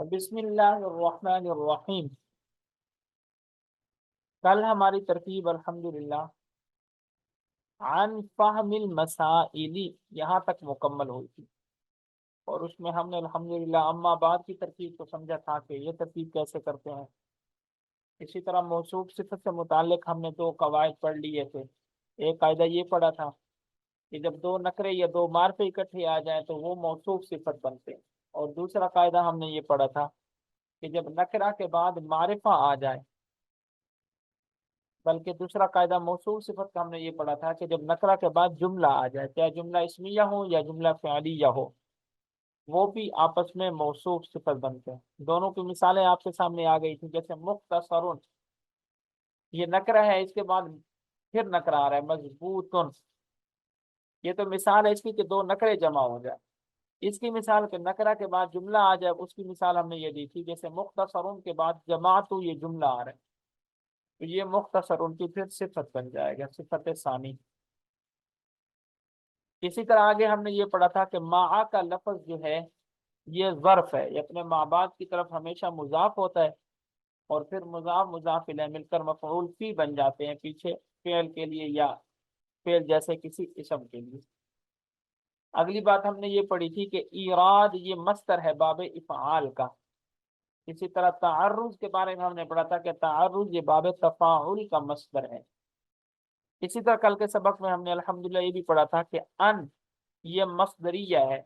بسم اللہ الرحمن الرحیم۔ کل ہماری ترتیب الحمدللہ عن فہم المسائل یہاں تک مکمل ہوئی تھی، اور اس میں ہم نے الحمدللہ اما بعد کی ترتیب کو سمجھا تھا کہ یہ ترتیب کیسے کرتے ہیں۔ اسی طرح موصوف صفت سے متعلق ہم نے دو قواعد پڑھ لیے تھے۔ ایک قاعدہ یہ پڑھا تھا کہ جب دو نکرے یا دو معرفے اکٹھے آ جائیں تو وہ موصوف صفت بنتے ہیں، اور دوسرا قاعدہ ہم نے یہ پڑھا تھا کہ جب نکرہ کے بعد معرفہ آ جائے، بلکہ دوسرا قاعدہ موصوف صفت کا ہم نے یہ پڑھا تھا کہ جب نکرہ کے بعد جملہ آ جائے، چاہے جملہ اسمیہ ہو یا جملہ فعلیہ ہو، وہ بھی آپس میں موصوف صفت بنتے ہیں۔ دونوں کی مثالیں آپ کے سامنے آ گئی تھی، جیسے مختصر، یہ نکرہ ہے، اس کے بعد پھر نکرہ آ رہا ہے، مضبوط، یہ تو مثال ہے اس کی کہ دو نکرے جمع ہو جائے۔ اس کی مثال کہ نکرہ کے بعد جملہ آ جائے، اس کی مثال ہم نے یہ دی تھی، جیسے مختصر کے بعد جماعت، یہ جملہ آ رہا ہے تو یہ مختصر ان کی پھر صفت بن جائے گا، صفت ثانی۔ اسی طرح آگے ہم نے یہ پڑھا تھا کہ مع کا لفظ جو ہے یہ ظرف ہے، یہ اپنے ماں باپ کی طرف ہمیشہ مضاف ہوتا ہے، اور پھر مضاف مضاف الیہ مل کر مفعول فی بن جاتے ہیں پیچھے فعل کے لیے یا فعل جیسے کسی اسم کے لیے۔ اگلی بات ہم نے یہ پڑھی تھی کہ ایراد یہ مصدر ہے باب افعال کا۔ اسی طرح تعرض کے بارے میں ہم نے پڑھا تھا کہ تعرض یہ باب تفاعل کا مصدر ہے۔ اسی طرح کل کے سبق میں ہم نے الحمدللہ یہ بھی پڑھا تھا کہ ان یہ مصدریہ ہے،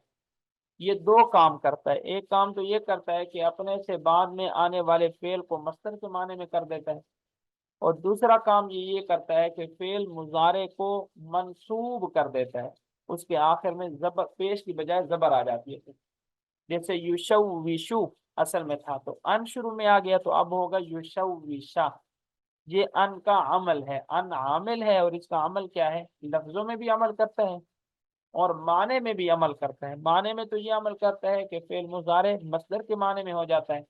یہ دو کام کرتا ہے۔ ایک کام تو یہ کرتا ہے کہ اپنے سے بعد میں آنے والے فعل کو مصدر کے معنی میں کر دیتا ہے، اور دوسرا کام یہ کرتا ہے کہ فعل مضارع کو منصوب کر دیتا ہے، اس کے آخر میں زبر پیش کی بجائے زبر آ جاتی ہے۔ جیسے یشوشو اصل میں تھا تو ان شروع میں آ گیا تو اب ہوگا یشوشا۔ یہ ان کا عمل ہے، ان عامل ہے، اور اس کا عمل کیا ہے؟ لفظوں میں بھی عمل کرتا ہے اور معنی میں بھی عمل کرتا ہے۔ معنی میں تو یہ عمل کرتا ہے کہ فعل مضارع مصدر کے معنی میں ہو جاتا ہے،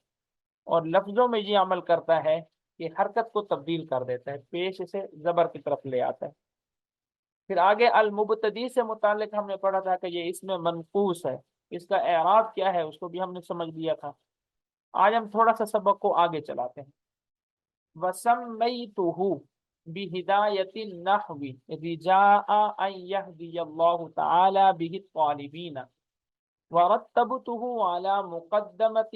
اور لفظوں میں یہ عمل کرتا ہے کہ حرکت کو تبدیل کر دیتا ہے، پیش سے زبر کی طرف لے آتا ہے۔ پھر آگے المبتدی سے متعلق ہم نے پڑھا تھا کہ یہ اس میں منقوص ہے، اس کا اعراب کیا ہے اس کو بھی ہم نے سمجھ لیا تھا۔ آج ہم تھوڑا سا سبق کو آگے چلاتے ہیں۔ وَسَمَّيْتُهُ بِهِدَایَةِ النَّحْوِ رِجَاءَ أَن يَهْدِيَ اللَّهُ تَعَالَى بِهِ الطَّالِبِينَ وَرَتَّبْتُهُ عَلَى مُقَدَّمَةٍ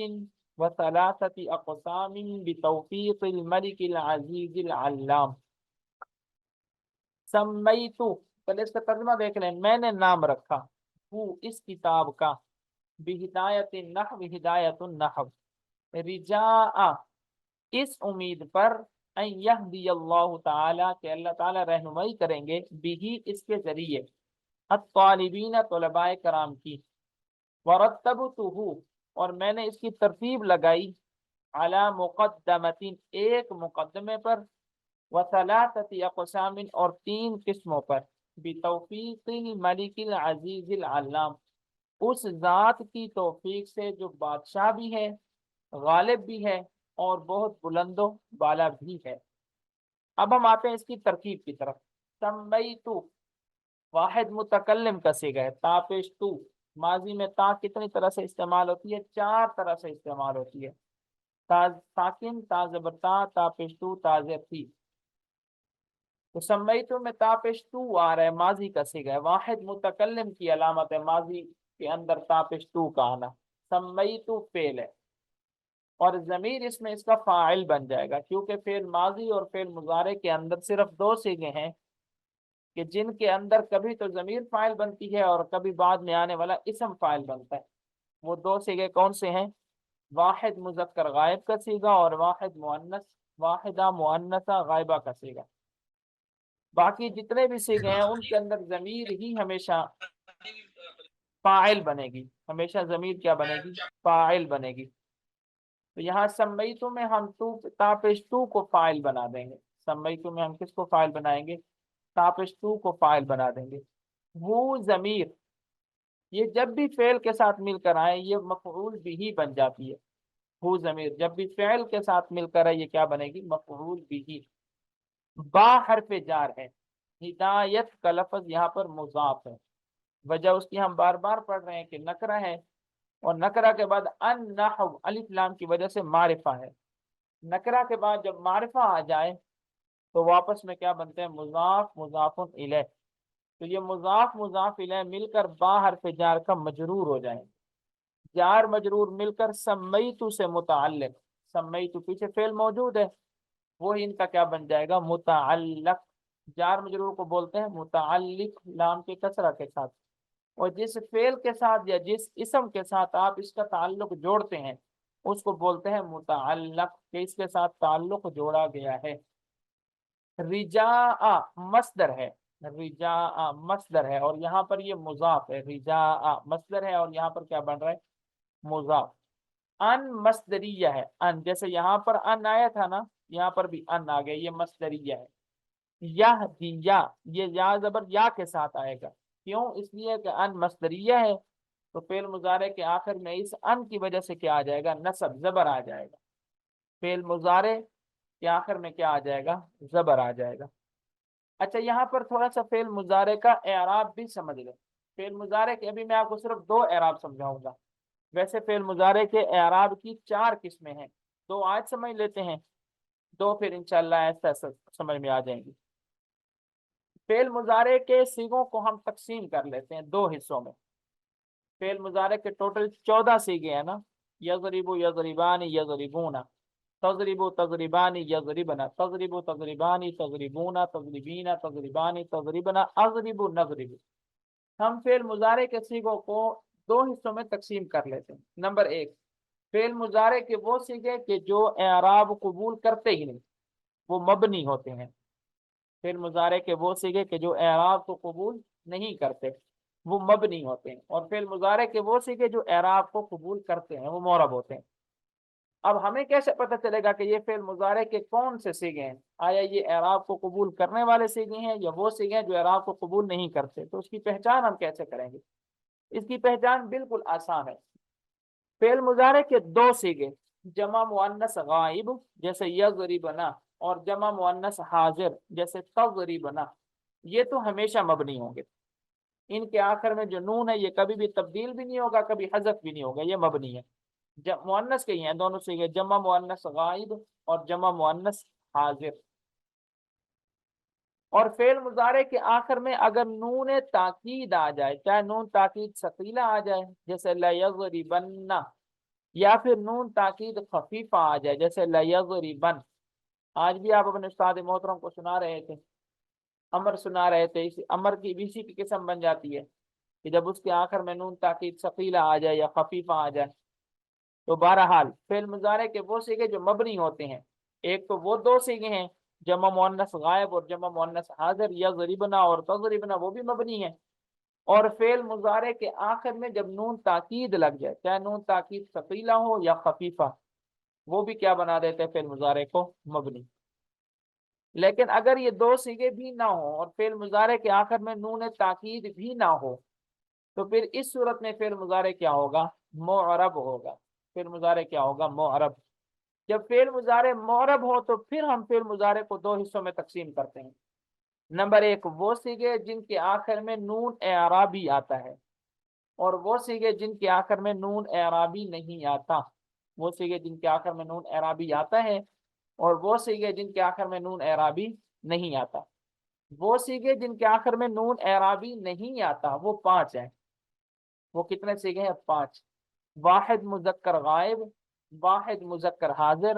وَثَلَاثَةِ أَقْسَامٍ بِتَوْفِيقِ الْمَلِكِ الْعَزِيزِ الْعَلَّامِ۔ سمیتو، پہلے اس کا ترجمہ دیکھ لیں، میں نے نام رکھا، وہ اس کتاب کا، بہدایت النحو ہدایت النحو، رجاء اس امید پر، ان یہدی اللہ تعالی کہ اللہ تعالی رہنمائی کریں گے، بھی اس کے ذریعے، الطالبین طلباء کرام کی، ورتبتہ اور میں نے اس کی ترتیب لگائی، علی مقدمۃ ایک مقدمے پر، وثلاثت اقسام اور تین قسموں پر، بتوفیق الملک العزیز العلام اس ذات کی توفیق سے جو بادشاہ بھی ہے، غالب بھی ہے، اور بہت بلند و بالا بھی ہے۔ اب ہم آتے ہیں اس کی ترکیب کی طرف۔ سمیتو واحد متکلم کا صیغہ ہے، تا پیش تو، ماضی میں تا کتنی طرح سے استعمال ہوتی ہے؟ چار طرح سے استعمال ہوتی ہے، تا ساکن، تا زبر تا پیش تو، تا زیر تھی۔ تو سمیتو میں تا پیش تو آ رہا ہے، ماضی کا صیغہ ہے، واحد متکلم کی علامت ہے ماضی کے اندر تا پیش تو کا آنا۔ سمیتو فعل ہے، اور ضمیر اس میں اس کا فاعل بن جائے گا، کیونکہ فعل ماضی اور فعل مضارع کے اندر صرف دو صیغے ہیں کہ جن کے اندر کبھی تو ضمیر فاعل بنتی ہے اور کبھی بعد میں آنے والا اسم فاعل بنتا ہے۔ وہ دو صیغے کون سے ہیں؟ واحد مذکر غائب کا صیغہ اور واحدہ مؤنثہ غائبہ کا صیغہ۔ باقی جتنے بھی صیغے ہیں ان کے اندر ضمیر ہی ہمیشہ فاعل بنے گی، ہمیشہ ضمیر کیا بنے گی؟ فاعل بنے گی۔ تو یہاں سمیتو میں ہم تاپش تو کو فاعل بنا دیں گے۔ سمیتو میں ہم کس کو فاعل بنائیں گے؟ تاپش تو کو فاعل بنا دیں گے۔ وہ ضمیر یہ جب بھی فعل کے ساتھ مل کر آئے یہ مفعول بھی بن جاتی ہے۔ وہ ضمیر جب بھی فعل کے ساتھ مل کر آئے یہ کیا بنے گی؟ مفعول بھی۔ با حرف جار ہے، ہدایت کا لفظ یہاں پر مضاف ہے، وجہ اس کی ہم بار بار پڑھ رہے ہیں کہ نکرہ ہے، اور نکرہ کے بعد النحو الف لام کی وجہ سے معرفہ ہے. نکرہ کے بعد جب معرفہ آ جائے تو واپس میں کیا بنتے ہیں؟ مضاف مضاف الیہ. تو یہ مضاف مضاف الیہ مل کر با حرف جار کا مجرور ہو جائیں. جار مجرور مل کر سمیتو سے متعلق، سمیتو پیچھے فعل موجود ہے، وہ ان کا کیا بن جائے گا؟ متعلق. جار مجرور کو بولتے ہیں متعلق لام کے کسرہ کے ساتھ. اور جس فعل کے ساتھ یا جس اسم کے ساتھ آپ اس کا تعلق جوڑتے ہیں اس کو بولتے ہیں متعلق، کہ اس کے ساتھ تعلق جوڑا گیا ہے. رجاء مصدر ہے، رجاء مصدر ہے اور یہاں پر یہ مضاف ہے. رجاء مصدر ہے اور یہاں پر کیا بن رہا ہے؟ مضاف. ان مصدریہ ہے، ان جیسے یہاں پر ان آیا تھا نا، یہاں پر بھی ان آ گیا، یہ مصدریہ ہے. یہدیہ، یہ یا زبر یا کے ساتھ آئے گا. کیوں؟ اس لیے کہ ان مصدریہ ہے تو فعل مضارع کے آخر میں اس ان کی وجہ سے کیا آ جائے گا؟ نصب، زبر آ جائے گا. فعل مضارع کے آخر میں کیا آ جائے گا؟ زبر آ جائے گا. اچھا یہاں پر تھوڑا سا فعل مضارع کا اعراب بھی سمجھ لیں. فعل مضارع کے ابھی میں آپ کو صرف دو اعراب سمجھاؤں گا. ویسے فعل مضارع کے اعراب کی 4 قسمیں ہیں، 2 آج سمجھ لیتے ہیں، 2 پھر انشاءاللہ ایسا سمجھ میں آ جائیں گی. فعل مضارع کے صیغوں کو ہم تقسیم کر لیتے ہیں 2 حصوں میں. فعل مضارع کے ٹوٹل 14 صیغے ہیں نا، یضرب یضربان یضربون، تضرب تضربان یضربن، تضرب تضربان تضربون، تضربین تضربان تضربن، اضرب نضرب. ہم فعل مضارع کے صیغوں کو 2 حصوں میں تقسیم کر لیتے ہیں. نمبر 1، فعل مضارع کے وہ صیغے کہ جو اعراب قبول کرتے ہی نہیں، وہ مبنی ہوتے ہیں. فعل مضارع کے وہ صیغے کہ جو اعراب کو قبول نہیں کرتے، وہ مبنی ہوتے ہیں. اور فعل مضارع کے وہ صیغے جو اعراب کو قبول کرتے ہیں، وہ معرب ہوتے ہیں. اب ہمیں کیسے پتہ چلے گا کہ یہ فعل مضارع کے کون سے صیغے ہیں؟ آیا یہ اعراب کو قبول کرنے والے صیغے ہیں یا وہ صیغے ہیں جو اعراب کو قبول نہیں کرتے؟ تو اس کی پہچان ہم کیسے کریں گے؟ اس کی پہچان بالکل آسان ہے. فعل مضارع کے 2 صیغے، جمع مؤنث غائب جیسے یضربنا اور جمع مؤنث حاضر جیسے تضربنا، یہ تو ہمیشہ مبنی ہوں گے. ان کے آخر میں جو نون ہے یہ کبھی بھی تبدیل بھی نہیں ہوگا، کبھی حذف بھی نہیں ہوگا، یہ مبنی ہے. مؤنث کے ہی ہیں دونوں صیغے، جمع مؤنث غائب اور جمع مؤنث حاضر. اور فعل مضارع کے آخر میں اگر نون تاکید آ جائے، چاہے نون تاکید ثقیلہ آ جائے جیسے لیضربن، یا پھر نون تاکید خفیفہ آ جائے جیسے لیضربن. آج بھی آپ اپنے استاد محترم کو سنا رہے تھے، امر سنا رہے تھے، اسی امر کی بھی کی قسم بن جاتی ہے کہ جب اس کے آخر میں نون تاکید ثقیلہ آ جائے یا خفیفہ آ جائے. تو بہرحال فعل مضارع کے وہ صیغے جو مبنی ہوتے ہیں، ایک تو وہ 2 صیغے ہیں جمع مؤنث غائب اور جمع مؤنث حاضر، یضربنا اور تضربنا، وہ بھی مبنی ہیں. اور فعل مضارع کے آخر میں جب نون تاکید لگ جائے، چاہے نون تاکید ثقیلہ ہو یا خفیفہ، وہ بھی کیا بنا دیتے ہیں؟ فعل مضارع کو مبنی. لیکن اگر یہ 2 صیغے بھی نہ ہو اور فعل مضارع کے آخر میں نون تاکید بھی نہ ہو تو پھر اس صورت میں فعل مضارع کیا ہوگا؟ معرب ہوگا. فعل مضارع کیا ہوگا؟ معرب. جب فعل مضارع معرب ہو تو پھر ہم فعل مضارع کو 2 حصوں میں تقسیم کرتے ہیں. نمبر 1، وہ صیغے جن کے آخر میں نون اعرابی آتا ہے، اور وہ صیغے جن کے آخر میں نون اعرابی نہیں آتا. وہ صیغے جن کے آخر میں نون اعرابی آتا ہے اور وہ صیغے جن کے آخر میں نون اعرابی نہیں آتا. وہ صیغے جن کے آخر میں نون اعرابی نہیں آتا وہ 5 ہیں. وہ کتنے صیغے ہیں؟ 5. واحد مذکر غائب، واحد مذکر حاضر،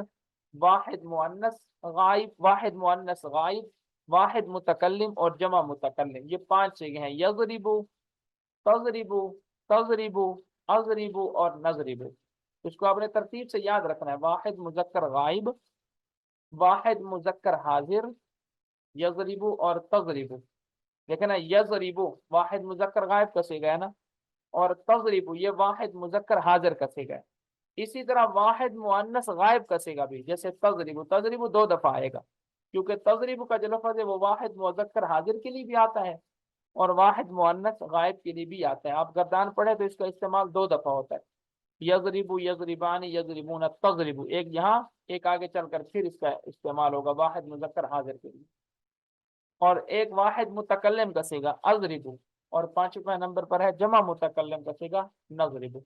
واحد مؤنث غائب، واحد مؤنث غائب، واحد متکلم اور جمع متکلم. یہ 5 صیغے ہیں، یضربو، تضربو، تضربو، اضربو اور نضربو. اس کو آپ نے ترتیب سے یاد رکھنا ہے. واحد مذکر غائب، واحد مذکر حاضر، یضربو اور تضربو. دیکھنا یضربو واحد مذکر غائب کا صیغہ ہے نا، اور تضربو یہ واحد مذکر حاضر کا صیغہ ہے. اسی طرح واحد مؤنث غائب کا صیغہ بھی جیسے تضربو، تضربو 2 دفعہ آئے گا کیونکہ تضربو کا جو لفظ ہے وہ واحد مذکر حاضر کے لیے بھی آتا ہے اور واحد مؤنث غائب کے لیے بھی آتا ہے. آپ گردان پڑھے تو اس کا استعمال 2 دفعہ ہوتا ہے. یضربو، یضربان، یضربون، تضربو، ایک یہاں ایک آگے چل کر پھر اس کا استعمال ہوگا واحد مذکر حاضر کے لیے. اور ایک واحد متکلم کا صیغہ اضربو، اور 5ویں نمبر پر ہے جمع متکلم کا صیغہ نضربو.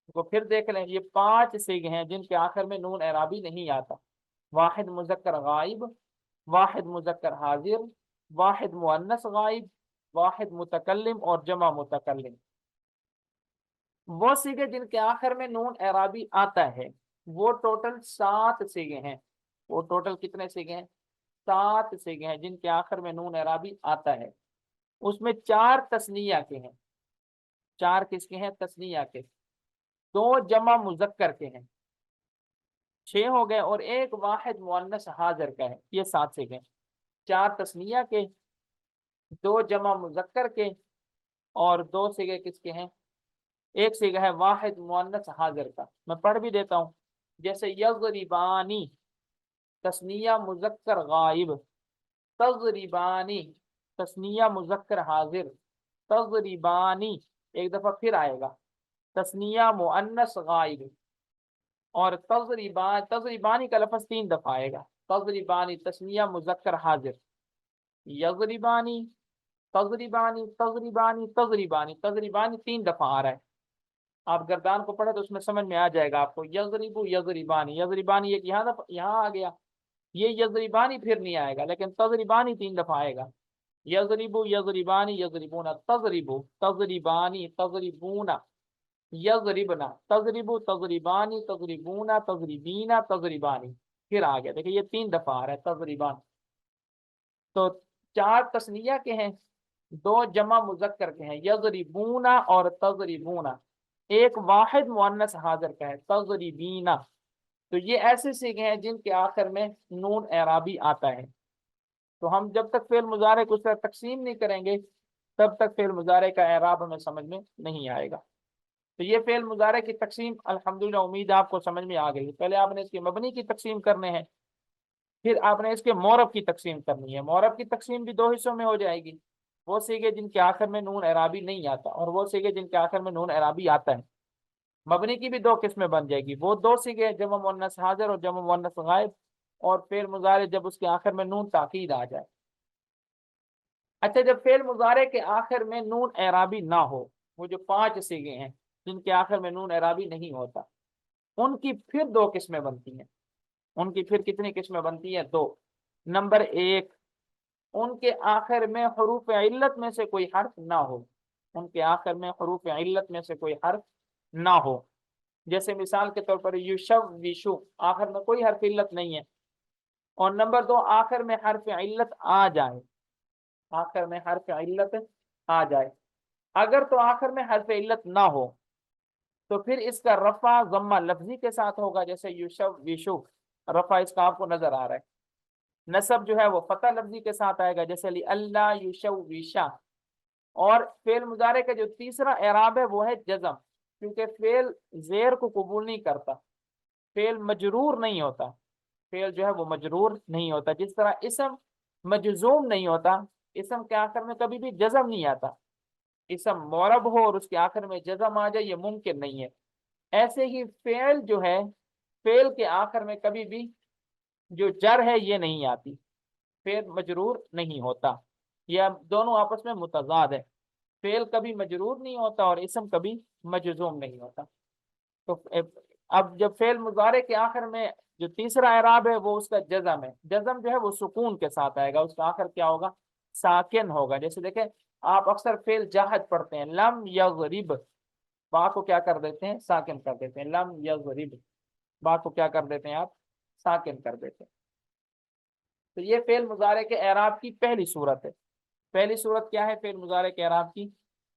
تو پھر دیکھ لیں یہ 5 صیغے ہیں جن کے آخر میں نون اعرابی نہیں آتا. واحد مذکر غائب، واحد مذکر حاضر، واحد مؤنث غائب، واحد متکلم اور جمع متکلم. وہ صیغے جن کے آخر میں نون اعرابی آتا ہے وہ ٹوٹل 7 صیغے ہیں. وہ ٹوٹل کتنے صیغے ہیں؟ 7 صیغے ہیں جن کے آخر میں نون اعرابی آتا ہے. اس میں 4 تثنیہ کے ہیں. 4 کس کے ہیں؟ تثنیہ کے. 2 جمع مذکر کے ہیں. 6 ہو گئے اور ایک واحد مؤنث حاضر کا ہے. یہ 7 صیغے ہیں. 4 تثنیہ کے، 2 جمع مذکر کے اور 2 صیغے کس کے ہیں؟ ایک صیغہ ہے واحد مؤنث حاضر کا. میں پڑھ بھی دیتا ہوں. جیسے یضربانی تثنیہ مذکر غائب، تضربانی تثنیہ مذکر حاضر، تضربانی ایک دفعہ پھر آئے گا تثنیہ مؤنث غائب، اور تضربانی کا لفظ 3 دفعہ آئے گا. تضربانی تثنیہ مذکر حاضر، یضربانی، تضربانی، تضربانی، تضربانی، تضربانی 3 دفعہ آ رہا ہے. آپ گردان کو پڑھے تو اس میں سمجھ میں آ جائے گا آپ کو. یضربو، یضربانی، یضربانی ایک یہاں آ گیا. یہ یضربانی پھر نہیں آئے گا لیکن تضربانی 3 دفعہ آئے گا. یضربو، یضربانی، یضربونا، تضربو، تضربانی، تضربونا، یضربنا، تضربو، تضربانی، تضربونا، تضربینا، تضربانی. پھر آ گیا. دیکھیں یہ 3 دفعہ آ رہا ہے تضربان. تو 4 تثنیہ کے ہیں، 2 جمع مذکر کے ہیں یضربونا اور تضربونا، ایک واحد مؤنث حاضر کا ہے تضربینا. تو یہ ایسے صیغے ہیں جن کے آخر میں نون اعرابی آتا ہے. تو ہم جب تک فعل مضارع کو اس طرح تقسیم نہیں کریں گے تب تک فعل مضارع کا اعراب ہمیں سمجھ میں نہیں آئے گا. تو یہ فعل مضارع کی تقسیم الحمدللہ امید آپ کو سمجھ میں آ گئی. پہلے آپ نے اس کے مبنی کی تقسیم کرنے ہیں، پھر آپ نے اس کے معرب کی تقسیم کرنی ہے. معرب کی تقسیم بھی 2 حصوں میں ہو جائے گی. وہ صیغے جن کے آخر میں نون اعرابی نہیں آتا اور وہ صیغے جن کے آخر میں نون اعرابی آتا ہے. مبنی کی بھی 2 قسمیں بن جائے گی. وہ 2 صیغے جمع مؤنث حاضر اور جمع مؤنث غائب، اور فعل مضارع جب اس کے آخر میں نون تاکید آ جائے. اچھا، جب فعل مضارع کے آخر میں نون اعرابی نہ ہو، وہ جو 5 صیغے ہیں جن کے آخر میں نون اعرابی نہیں ہوتا، ان کی پھر 2 قسمیں بنتی ہیں. ان کی پھر کتنی قسمیں بنتی ہیں؟ 2. نمبر 1، ان کے آخر میں حروف علت میں سے کوئی حرف نہ ہو. ان کے آخر میں حروف علت میں سے کوئی حرف نہ ہو. جیسے مثال کے طور پر یشوشو، آخر میں کوئی حرف علت نہیں ہے. اور نمبر 2، آخر میں حرف علت آ جائے. آخر میں حرف علت آ جائے. اگر تو آخر میں حرف علت نہ ہو تو پھر اس کا رفع ضمہ لفظی کے ساتھ ہوگا. جیسے یشوشو، رفع اس کا آپ کو نظر آ رہا ہے. نصب جو ہے وہ فتح لفظی کے ساتھ آئے گا، جیسے اللہ یشوشا. اور فعل مضارع کا جو تیسرا اعراب ہے وہ ہے جزم، کیونکہ فعل زیر کو قبول نہیں کرتا، فعل مجرور نہیں ہوتا. فعل جو ہے وہ مجرور نہیں ہوتا. جس طرح اسم مجزوم نہیں ہوتا، اسم کے آخر میں کبھی بھی جزم نہیں آتا. اسم معرب ہو اور اس کے آخر میں جزم آ جائے، یہ ممکن نہیں ہے. ایسے ہی فعل جو ہے، فعل کے آخر میں کبھی بھی جو جر ہے یہ نہیں آتی، فعل مجرور نہیں ہوتا. یہ دونوں آپس میں متضاد ہے. فعل کبھی مجرور نہیں ہوتا اور اسم کبھی مجزوم نہیں ہوتا. تو اب جب فعل مضارع کے آخر میں جو تیسرا اعراب ہے وہ اس کا جزم ہے. جزم جو ہے وہ سکون کے ساتھ آئے گا، اس کا آخر کیا ہوگا؟ ساکن ہوگا. جیسے دیکھیں آپ اکثر فعل جاہد پڑھتے ہیں، لم یضرب، با کو کیا کر دیتے ہیں؟ ساکن کر دیتے ہیں. لم یضرب، با کو کیا کر دیتے ہیں آپ؟ ساکن کر دیتے ہیں. تو یہ فعل مضارع کے اعراب کی پہلی صورت ہے. پہلی صورت کیا ہے فعل مضارع کے اعراب کی؟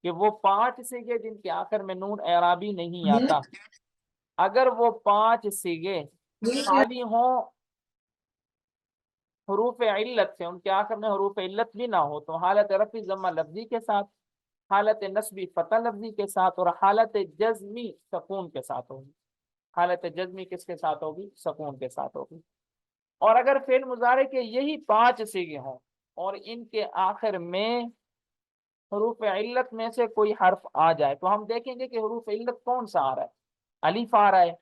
کہ وہ 5 صیغے جن کے آخر میں نون اعرابی نہیں آتا، اگر وہ 5 صیغے خالی ہوں حروف علت سے، ان کے آخر میں حروف علت بھی نہ ہو، تو حالت رفع ضمہ لفظی کے ساتھ، حالت نصبی فتح لفظی کے ساتھ، اور حالت جزمی سکون کے ساتھ ہوگی. حالت جزمی کس کے ساتھ ہوگی؟ سکون کے ساتھ ہوگی. اور اگر فعل مضارع کے یہی 5 صیغے ہوں اور ان کے آخر میں حروف علت میں سے کوئی حرف آ جائے، تو ہم دیکھیں گے کہ حروف علت کون سا آ رہا ہے. الف آ رہا ہے،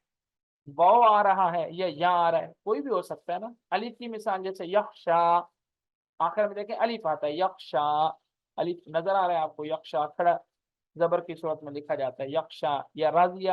واو آ رہا ہے، یا آ رہا ہے، کوئی بھی ہو سکتا ہے نا. الف کی مثال جیسے یخشا، آخر میں دیکھیں الف آتا ہے، یخشا. الف نظر آ رہا ہے آپ کو؟ یخشا کھڑا زبر کی صورت میں لکھا جاتا ہے یخشا. یا رضیہ،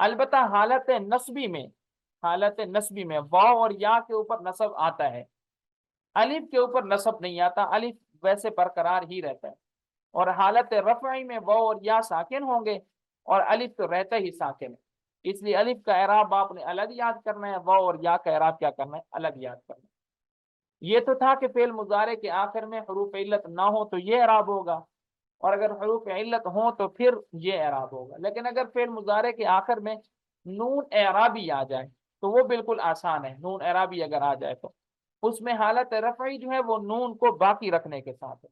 البتہ حالت نسبی میں واو اور یا کے اوپر نصب آتا ہے، الف کے اوپر نصب نہیں آتا، الف ویسے برقرار ہی رہتا ہے۔ اور حالت رفعی میں واو اور یا ساکن ہوں گے، اور الف تو رہتا ہی ساکن ہے، اس لیے الف کا اعراب آپ نے الگ یاد کرنا ہے، واو اور یا کا اعراب کیا کرنا ہے؟ الگ یاد کرنا ہے۔ یہ تو تھا کہ فعل مضارع کے آخر میں حروف علت نہ ہو تو یہ اعراب ہوگا، اور اگر حروف علت ہوں تو پھر یہ اعراب ہوگا۔ لیکن اگر فعل مضارع کے آخر میں نون اعرابی آ جائے تو وہ بالکل آسان ہے، نون اعرابی اگر آ جائے تو اس میں حالت رفعی جو ہے وہ نون کو باقی رکھنے کے ساتھ ہے،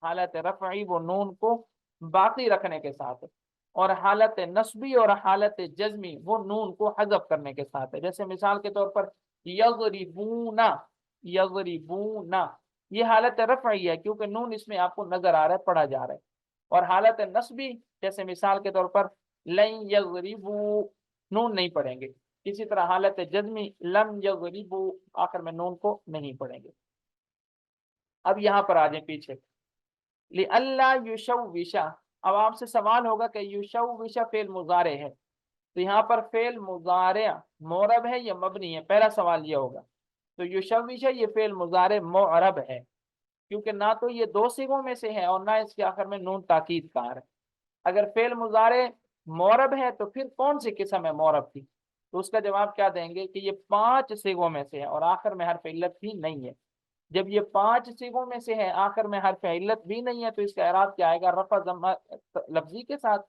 حالت رفعی وہ نون کو باقی رکھنے کے ساتھ ہے، اور حالت نصبی اور حالت جزمی وہ نون کو حذف کرنے کے ساتھ ہے۔ جیسے مثال کے طور پر یضربون، یضربون، یہ حالت رفعی ہے کیونکہ نون اس میں آپ کو نظر آ رہا ہے، پڑھا جا رہا ہے۔ اور حالت نصبی جیسے مثال کے طور پر لن یضربو، نون نہیں پڑھیں گے۔ اسی طرح حالت جزمی لم یضربو، آخر میں نون کو نہیں پڑھیں گے۔ اب یہاں پر آ جائیں پیچھے، لئلا یشوش، اب آپ سے سوال ہوگا کہ یشوش فعل مضارع ہے تو یہاں پر فعل مضارع معرب ہے یا مبنی ہے؟ پہلا سوال یہ ہوگا۔ تو یشوش یہ فعل مضارع معرب ہے، کیونکہ نہ تو یہ دو صیغوں میں سے ہے اور نہ اس کے آخر میں نون تاکید کار ہے۔ اگر فعل مضارع معرب ہے تو پھر کون سی قسم ہے معرب کی؟ تو اس کا جواب کیا دیں گے کہ یہ 5 صیغوں میں سے ہے اور آخر میں حرف علت بھی نہیں ہے۔ جب یہ 5 صیغوں میں سے ہے، آخر میں حرف علت بھی نہیں ہے، تو اس کا اعراب کیا آئے گا؟ رفع ضمہ لفظی کے ساتھ،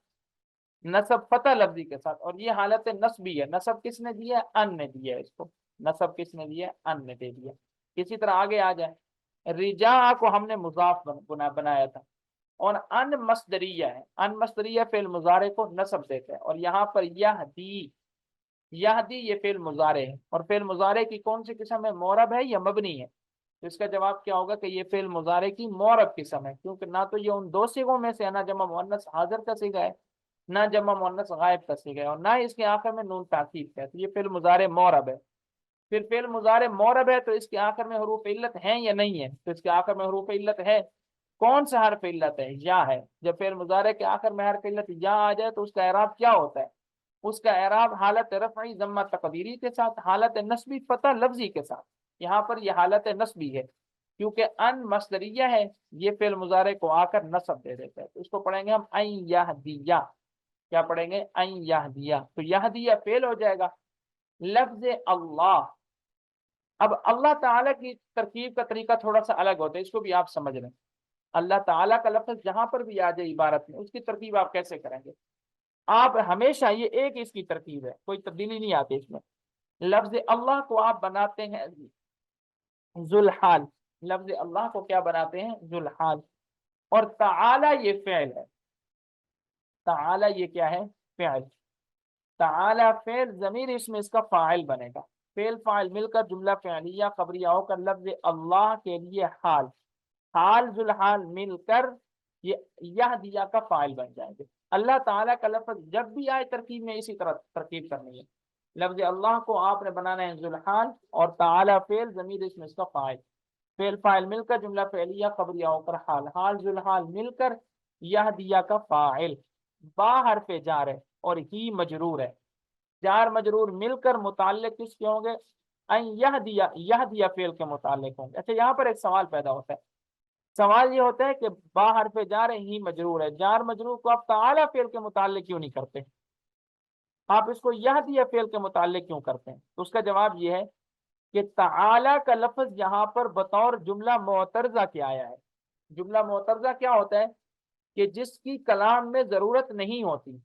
نصب فتح لفظی کے ساتھ، اور یہ حالت نصبی ہے۔ نصب کس نے دیا؟ ان نے دیا اس کو، نصب کس نے دیا؟ ان نے دے دیا۔ اسی طرح آگے آ جائے، رجا کو ہم نے مضاف بنایا تھا، اور ان مصدریہ ہے، ان مصدریہ فعل مضارع کو نصب دیتا ہے، اور یہاں پر یہدی، یہدی یہ فعل مضارع ہے، اور فعل مضارع کی کون سی قسم ہے؟ معرب ہے یا مبنی ہے؟ تو اس کا جواب کیا ہوگا کہ یہ فعل مضارع کی معرب قسم ہے، کیونکہ نہ تو یہ ان دو صیغوں میں سے ہے، نہ جمع مؤنث حاضر کا صیغہ ہے، نہ جمع مؤنث غائب کا صیغہ ہے، اور نہ اس کے آخر میں نون تاکید کا ہے، تو یہ فعل مضارع معرب ہے۔ پھر فعل مضارع معرب ہے تو اس کے آخر میں حروف علت ہیں یا نہیں ہے؟ تو اس کے آخر میں حروف علت ہے۔ کون سا حرف علت ہے؟ یا ہے۔ جب فعل مضارع کے آخر میں حرف علت یا آ جائے تو اس کا اعراب کیا ہوتا ہے؟ اس کا اعراب حالت رفعی ضمہ تقدیری کے ساتھ، حالت نصبی فتح لفظی کے ساتھ۔ یہاں پر یہ حالت نصبی ہے کیونکہ ان مصدریہ ہے، یہ فعل مضارع کو آ کر نصب دے دیتا ہے، تو اس کو پڑھیں گے ہم ان یہدیہ۔ کیا پڑھیں گے؟ ان یہدیہ، تو یہدیہ فعل ہو جائے گا۔ لفظ اللہ، اب اللہ تعالیٰ کی ترکیب کا طریقہ تھوڑا سا الگ ہوتا ہے، اس کو بھی آپ سمجھ رہے ہیں۔ اللہ تعالیٰ کا لفظ جہاں پر بھی آ جائے عبارت میں، اس کی ترکیب آپ کیسے کریں گے؟ آپ ہمیشہ یہ ایک اس کی ترکیب ہے، کوئی تبدیلی نہیں آتی اس میں۔ لفظ اللہ کو آپ بناتے ہیں ذوالحال، لفظ اللہ کو کیا بناتے ہیں؟ ذوالحال۔ اور تعالی یہ فعل ہے، تعالی یہ کیا ہے؟ فعل۔ تعالی فعل، ضمیر اس میں اس کا فاعل بنے گا، فعل فاعل مل کر جملہ فعلیہ خبریہ ہو کر لفظ اللہ کے لیے حال، حال ذوالحال مل کر یہ دیا کا فاعل بن جائیں گے۔ اللہ تعالیٰ کا لفظ جب بھی آئے ترکیب میں اسی طرح ترکیب کرنی ہے، لفظ اللہ کو آپ نے بنانا ہے ذوالحال، اور تعالی فعل، ضمیر اس میں اس کا فاعل، فعل فاعل مل کر جملہ فعلیہ خبریہ ہو کر حال، حال ذوالحال مل کر یہ دیا کا فاعل، با حرف جار ہے اور ہی مجرور ہے، جار مجرور مل کر متعلق کس کے ہوں گے؟ ان یہ دیا فعل کے متعلق ہوں گے۔ اچھا یہاں پر ایک سوال پیدا ہوتا ہے، سوال یہ ہوتا ہے کہ با حرف جار ہے، ہی مجرور ہے، جار مجرور کو آپ تعالی فعل کے متعلق کیوں نہیں کرتے؟ آپ اس کو یہ دیا فعل کے متعلق کیوں کرتے ہیں؟ تو اس کا جواب یہ ہے کہ تعالی کا لفظ یہاں پر بطور جملہ معترضہ کیا آیا ہے۔ جملہ معترضہ کیا ہوتا ہے؟ کہ جس کی کلام میں ضرورت نہیں ہوتی،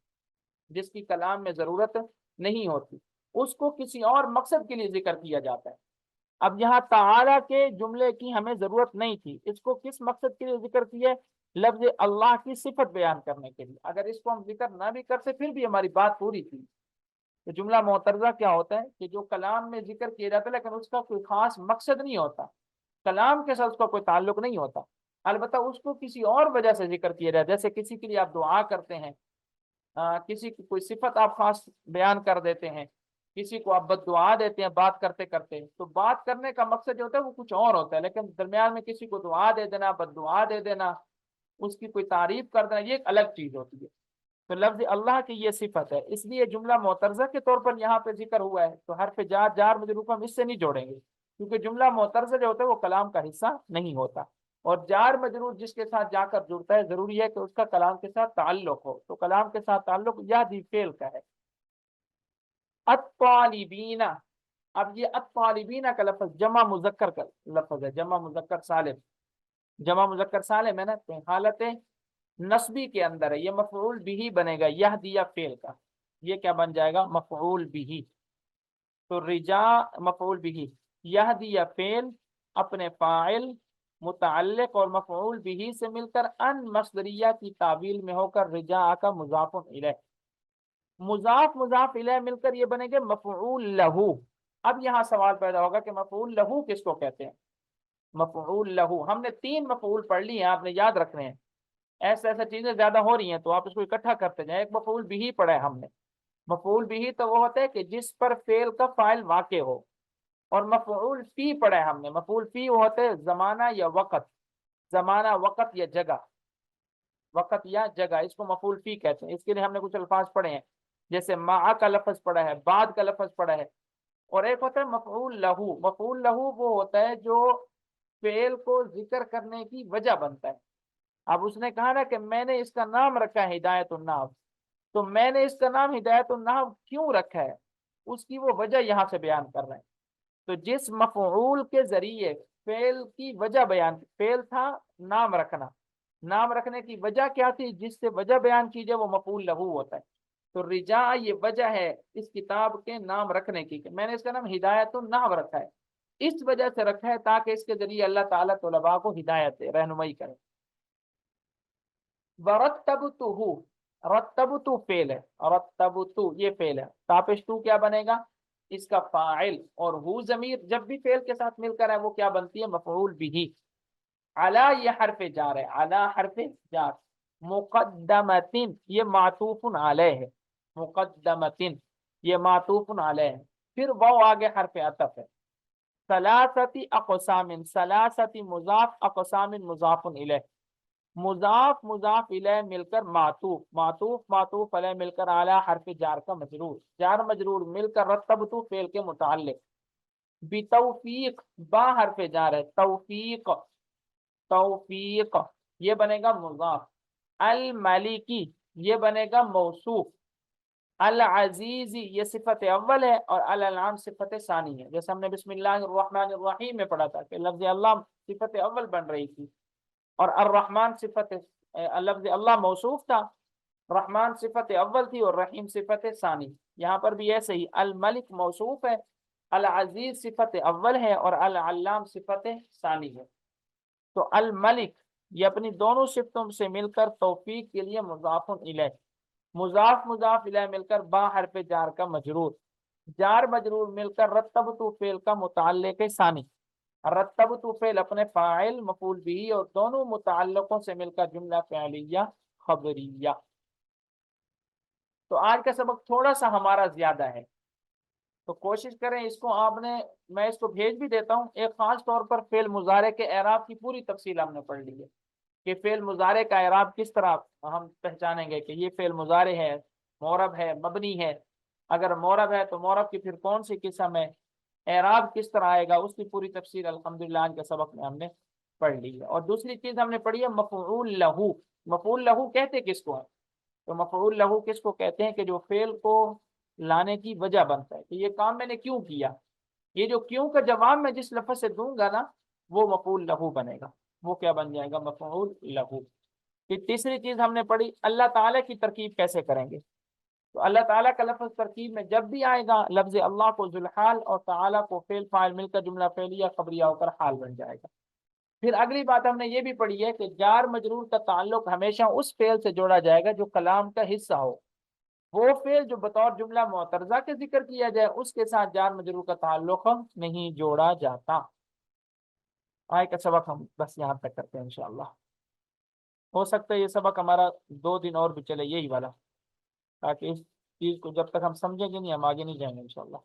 جس کی کلام میں ضرورت نہیں ہوتی، اس کو کسی اور مقصد کے لیے ذکر کیا جاتا ہے۔ اب یہاں تعالی کے جملے کی ہمیں ضرورت نہیں تھی، اس کو کس مقصد کے لیے ذکر کیا؟ لفظ اللہ کی صفت بیان کرنے کے لیے۔ اگر اس کو ہم ذکر نہ بھی کرتے پھر بھی ہماری بات پوری تھی۔ تو جملہ معترضہ کیا ہوتا ہے کہ جو کلام میں ذکر کیا جاتا ہے لیکن اس کا کوئی خاص مقصد نہیں ہوتا، کلام کے ساتھ اس کا کوئی تعلق نہیں ہوتا، البتہ اس کو کسی اور وجہ سے ذکر کیا جائے، جیسے کسی کے لیے آپ دعا کرتے ہیں، کسی کی کوئی صفت آپ خاص بیان کر دیتے ہیں، کسی کو آپ بد دعا دیتے ہیں بات کرتے کرتے، تو بات کرنے کا مقصد جو ہوتا ہے وہ کچھ اور ہوتا ہے، لیکن درمیان میں کسی کو دعا دے دینا، بد دعا دے دینا، اس کی کوئی تعریف کر دینا، یہ ایک الگ چیز ہوتی ہے۔ تو لفظ اللہ کی یہ صفت ہے، اس لیے جملہ معترضہ کے طور پر یہاں پہ ذکر ہوا ہے، تو حرف جار جار مجرور کو ہم اس سے نہیں جوڑیں گے، کیونکہ جملہ معترضہ جو ہوتا ہے وہ کلام کا حصہ نہیں ہوتا، اور جار مجرور جس کے ساتھ جا کر جڑتا ہے ضروری ہے کہ اس کا کلام کے ساتھ تعلق ہو، تو کلام کے ساتھ تعلق یہدی فعل کا ہے۔ الطالبین، اب یہ الطالبین کا لفظ جمع مذکر کا لفظ ہے، جمع مذکر سالم، جمع مذکر سالم ہے نا، تو حالت نصبی کے اندر ہے، یہ مفعول بھی بنے گا یہدی فعل کا، یہ کیا بن جائے گا؟ مفعول بھی۔ تو رجا مفعول بھی، یہدی فعل اپنے فاعل متعلق اور مفعول بھی سے مل کر ان مصدریہ کی تعویل میں ہو کر رجا کا مضاف الیہ، مضاف مضاف الیہ مل کر یہ بنے گے مفعول لہو۔ اب یہاں سوال پیدا ہوگا کہ مفعول لہو کس کو کہتے ہیں؟ مفعول لہو ہم نے 3 مفعول پڑھ لی ہیں، آپ نے یاد رکھنے ہیں، ایسا چیزیں زیادہ ہو رہی ہیں تو آپ اس کو اکٹھا کرتے جائیں۔ ایک مفعول بھی پڑھا ہے ہم نے، مفعول بھی تو وہ ہوتا ہے کہ جس پر فعل کا فاعل واقع ہو، اور مفعول فی پڑھا ہے ہم نے، مفعول فی وہ ہوتے ہیں زمانہ یا وقت، زمانہ وقت یا جگہ، وقت یا جگہ، اس کو مفعول فی کہتے ہیں۔ اس کے لیے ہم نے کچھ الفاظ پڑھے ہیں، جیسے مع کا لفظ پڑھا ہے، بعد کا لفظ پڑھا ہے، اور ایک ہوتا ہے مفعول لہو۔ مفعول لہو وہ ہوتا ہے جو فعل کو ذکر کرنے کی وجہ بنتا ہے۔ اب اس نے کہا نا کہ میں نے اس کا نام رکھا ہے ہدایت النحو، تو میں نے اس کا نام ہدایت النحو کیوں رکھا ہے، اس کی وہ وجہ یہاں سے بیان کر رہے ہیں۔ تو جس مفعول کے ذریعے فعل کی وجہ بیان، فعل تھا نام رکھنا، نام رکھنے کی وجہ کیا تھی، جس سے وجہ بیان کی جائے وہ مفعول لہو ہوتا ہے۔ تو رجا یہ وجہ ہے اس کتاب کے نام رکھنے کی، کہ میں نے اس کا نام ہدایت النحو رکھا ہے، اس وجہ سے رکھا ہے تاکہ اس کے ذریعے اللہ تعالیٰ طلباء کو ہدایت دے، رہنمائی کرے۔ ورتبتہ، رتبتو فعل ہے، رتبتو یہ فعل ہے، تاپش تو کیا بنے گا؟ اس کا فاعل، اور ہو ضمیر جب بھی فعل کے ساتھ مل کر ہے وہ کیا بنتی ہے؟ مفعول بھی۔ علی یہ حرف جار ہے، علی حرف جار، مقدمتن یہ معطوف علیہ ہے، مقدمتن یہ معطوف علیہ ہے، پھر وہ آگے حرف عطف ہے۔ ثلاثتی اقسام، ثلاثتی مضاف، اقسام مضاف الیہ، مضاف مضاف الیہ مل کر معطوف، معطوف معطوف علیہ مل کر اعلی حرف جار کا مجرور، جار مجرور مل کر رتبتو فعل کے متعلق، بتوفیق با حرف جار ہے، توفیق، توفیق یہ بنے گا مضاف، الملکی یہ بنے گا موصوف، العزیزی یہ صفت اول ہے، اور الانعام صفت ثانی ہے، جیسے ہم نے بسم اللہ الرحمن الرحیم میں پڑھا تھا کہ لفظ اللہ صفت اول بن رہی تھی، اور الرحمن صفت لفظ اللہ موصوف تھا، رحمان صفت اول تھی اور رحیم صفت ثانی، یہاں پر بھی ایسے ہی الملک موصوف ہے، العزیز صفت اول ہے، اور العلام صفت ثانی ہے۔ تو الملک یہ اپنی دونوں صفتوں سے مل کر توفیق کے لیے مضاف الیہ، مضاف مضاف الیہ مل کر با حرف جار کا مجرور، جار مجرور مل کر رتبتو فعل کا متعلق ثانی، رتبتو فعل اپنے فاعل مفعول بھی اور دونوں متعلقوں سے مل کر جملہ فعلیہ خبریہ۔ تو آج کا سبق تھوڑا سا ہمارا زیادہ ہے، تو کوشش کریں اس کو آپ نے، میں اس کو بھیج بھی دیتا ہوں، ایک خاص طور پر فعل مضارع کے اعراب کی پوری تفصیل ہم نے پڑھ لی ہے، کہ فعل مضارع کا اعراب کس طرح ہم پہچانیں گے کہ یہ فعل مضارع ہے، معرب ہے، مبنی ہے، اگر معرب ہے تو معرب کی پھر کون سی قسم ہے، اعراب کس طرح آئے گا، اس کی پوری تفصیل الحمدللہ آج کے سبق میں ہم نے پڑھ لی ہے۔ اور دوسری چیز ہم نے پڑھی ہے مفعول لہو، مفعول لہو کہتے کس کو ہے؟ تو مفعول لہو کس کو کہتے ہیں کہ جو فعل کو لانے کی وجہ بنتا ہے کہ یہ کام میں نے کیوں کیا، یہ جو کیوں کا جواب میں جس لفظ سے دوں گا نا وہ مفعول لہو بنے گا، وہ کیا بن جائے گا؟ مفعول لہو۔ پھر تیسری چیز ہم نے پڑھی اللہ تعالیٰ کی ترکیب کیسے کریں گے، تو اللہ تعالیٰ کا لفظ ترکیب میں جب بھی آئے گا لفظ اللہ کو ذوالحال اور تعالیٰ کو فعل فاعل مل کر جملہ فعلیہ خبریہ ہو کر حال بن جائے گا۔ پھر اگلی بات ہم نے یہ بھی پڑھی ہے کہ جار مجرور کا تعلق ہمیشہ اس فعل سے جوڑا جائے گا جو کلام کا حصہ ہو، وہ فعل جو بطور جملہ معترضہ کے ذکر کیا جائے اس کے ساتھ جار مجرور کا تعلق نہیں جوڑا جاتا۔ آج کا سبق ہم بس یہاں تک کرتے ہیں انشاءاللہ، ہو سکتا ہے یہ سبق ہمارا 2 دن اور بھی چلے یہی والا، تاکہ اس چیز کو جب تک ہم سمجھیں گے نہیں ہم آگے نہیں جائیں گے انشاءاللہ۔